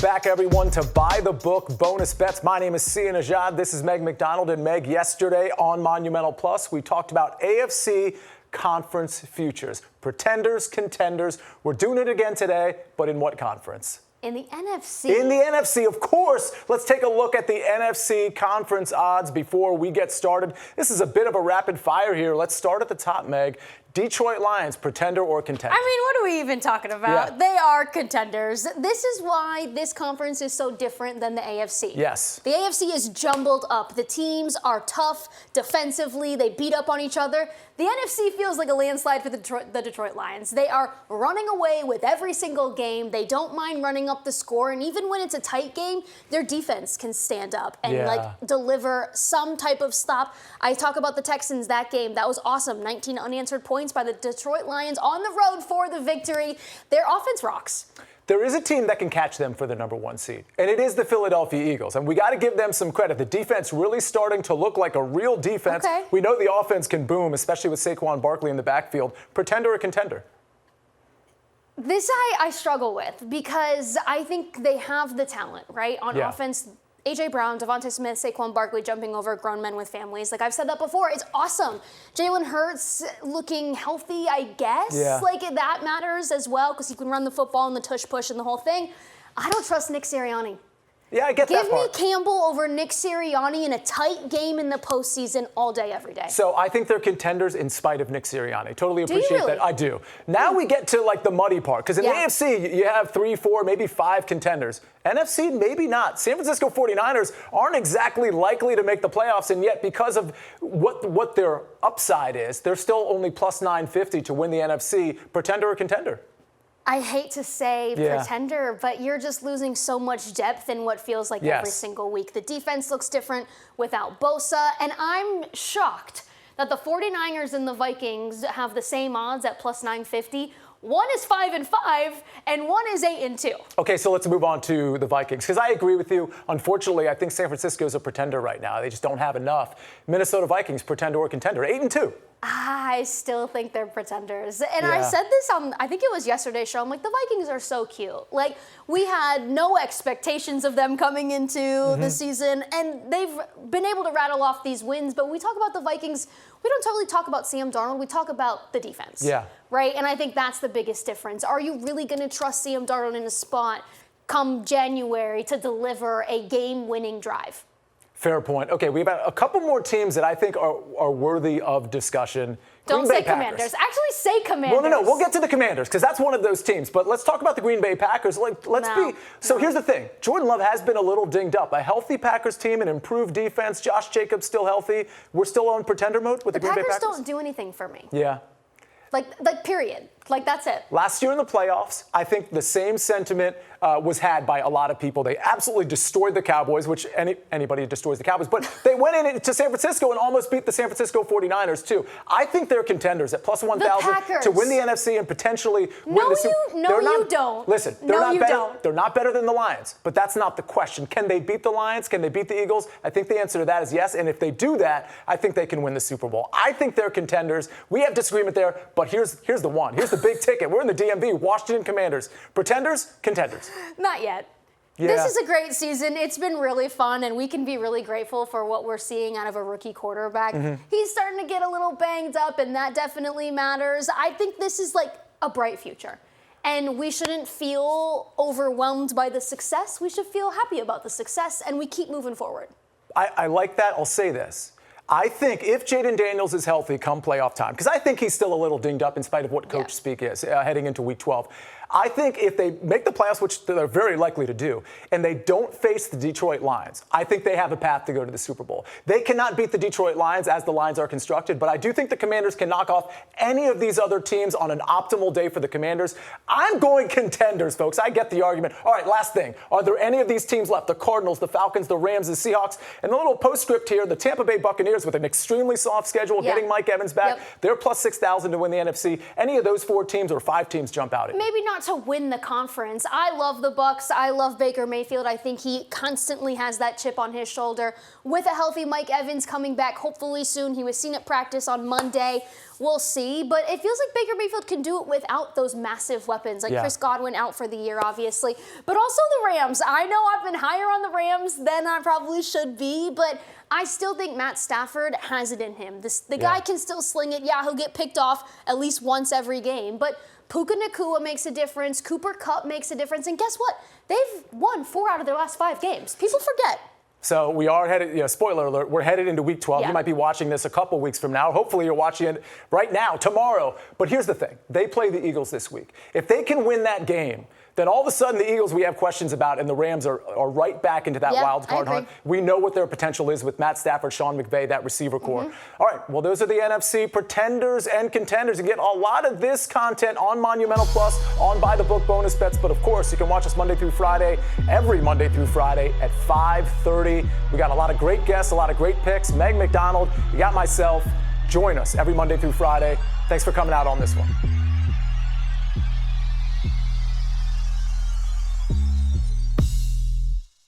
back, everyone, to By the Book Bonus Bets. My name is Nejad. This is McDonald. And Meg, yesterday on Monumental Plus, we talked about AFC Conference futures. Pretenders, contenders. We're doing it again today, but in what conference? In the NFC. In the NFC, of course. Let's take a look at the NFC conference odds before we get started. This is a bit of a rapid fire here. Let's start at the top, Meg. Detroit Lions, pretender or contender? I mean, what are we even talking about? Yeah. They are contenders. This is why this conference is so different than the AFC. Yes. The AFC is jumbled up. The teams are tough defensively. They beat up on each other. The NFC feels like a landslide for the Detroit Lions. They are running away with every single game. They don't mind running up the score. And even when it's a tight game, their defense can stand up and deliver some type of stop. I talk about the Texans that game. That was awesome. 19 unanswered points by the Detroit Lions on the road for the victory. Their offense rocks. There is a team that can catch them for the number one seed, and it is the Philadelphia Eagles. And we got to give them some credit. The defense really starting to look like a real defense. Okay. We know the offense can boom, especially with Saquon Barkley in the backfield. Pretender or contender? This I struggle with because I think they have the talent, right? On offense, A.J. Brown, Devontae Smith, Saquon Barkley jumping over grown men with families. Like I've said that before, it's awesome. Jalen Hurts looking healthy, I guess. Yeah. Like that matters as well because he can run the football and the tush push and the whole thing. I don't trust Nick Sirianni. Yeah, I get that part. Give me Campbell over Nick Sirianni in a tight game in the postseason all day, every day. So I think they're contenders in spite of Nick Sirianni. Totally appreciate really? that. I do. Now we get to like the muddy part because in the AFC you have 3, 4, maybe 5 contenders. NFC, maybe not. San Francisco 49ers aren't exactly likely to make the playoffs, and yet because of what their upside is, they're still only plus 950 to win the NFC. Pretender or contender? I hate to say pretender, but you're just losing so much depth in what feels like every single week. The defense looks different without Bosa, and I'm shocked that the 49ers and the Vikings have the same odds at plus 950. One is 5-5, and one is 8-2. Okay, so let's move on to the Vikings, because I agree with you. Unfortunately, I think San Francisco is a pretender right now. They just don't have enough. Minnesota Vikings, pretender or contender? 8-2. I still think they're pretenders. And I said this on, I think it was yesterday's show. I'm like, the Vikings are so cute. Like, we had no expectations of them coming into the season, and they've been able to rattle off these wins. But when we talk about the Vikings, we don't totally talk about Sam Darnold. We talk about the defense. Yeah. Right? And I think that's the biggest difference. Are you really going to trust Sam Darnold in a spot come January to deliver a game-winning drive? Fair point. Okay, we have a couple more teams that I think are worthy of discussion. Don't say Commanders. Actually, say Commanders. Well, no, we'll get to the Commanders because that's one of those teams. But let's talk about the Green Bay Packers. Here's the thing. Jordan Love has been a little dinged up. A healthy Packers team, an improved defense. Josh Jacobs still healthy. We're still on pretender mode with the Green Bay Packers. The Packers don't do anything for me. Yeah. Like period. Like, that's it. Last year in the playoffs, I think the same sentiment was had by a lot of people. They absolutely destroyed the Cowboys, which anybody destroys the Cowboys. But they went into San Francisco and almost beat the San Francisco 49ers, too. I think they're contenders at plus 1,000 to win the NFC and potentially win the Super Bowl. No, you don't. Listen, they're not better than the Lions. But that's not the question. Can they beat the Lions? Can they beat the Eagles? I think the answer to that is yes. And if they do that, I think they can win the Super Bowl. I think they're contenders. We have disagreement there, but here's the one. Here's the big ticket. We're in the DMV, Washington Commanders. Pretenders, contenders. Not yet. Yeah. This is a great season. It's been really fun, and we can be really grateful for what we're seeing out of a rookie quarterback. He's starting to get a little banged up, and that definitely matters. I think this is like a bright future, and we shouldn't feel overwhelmed by the success. We should feel happy about the success, and we keep moving forward. I like that. I'll say this. I think if Jaden Daniels is healthy come playoff time, because I think he's still a little dinged up in spite of what coach speak is heading into week 12. I think if they make the playoffs, which they're very likely to do, and they don't face the Detroit Lions, I think they have a path to go to the Super Bowl. They cannot beat the Detroit Lions as the Lions are constructed, but I do think the Commanders can knock off any of these other teams on an optimal day for the Commanders. I'm going contenders, folks. I get the argument. All right, last thing. Are there any of these teams left? The Cardinals, the Falcons, the Rams, the Seahawks, and the little postscript here, the Tampa Bay Buccaneers with an extremely soft schedule, getting Mike Evans back. They're plus 6,000 to win the NFC. Any of those 4 teams or 5 teams jump out at you? Maybe not to win the conference. I love the Bucs. I love Baker Mayfield. I think he constantly has that chip on his shoulder. With a healthy Mike Evans coming back hopefully soon. He was seen at practice on Monday. we'll see. But it feels like Baker Mayfield can do it without those massive weapons, like Chris Godwin out for the year, obviously. But also the Rams. I know I've been higher on the Rams than I probably should be, but I still think Matt Stafford has it in him. The guy can still sling it. Yeah, he'll get picked off at least once every game, but Puka Nacua makes a difference. Cooper Kupp makes a difference. And guess what? They've won 4 out of their last 5 games. People forget. So we are headed, spoiler alert, we're headed into week 12. You might be watching this a couple weeks from now. Hopefully you're watching it right now, tomorrow. But here's the thing. They play the Eagles this week. If they can win that game, then all of a sudden the Eagles we have questions about, and the Rams are right back into that wild card hunt. We know what their potential is with Matt Stafford, Sean McVay, that receiver core. All right, well, those are the NFC pretenders and contenders. You get a lot of this content on Monumental Plus, on By the Book bonus bets. But, of course, you can watch us Monday through Friday, every Monday through Friday at 5:30. We got a lot of great guests, a lot of great picks. McDonald, you got myself. Join us every Monday through Friday. Thanks for coming out on this one.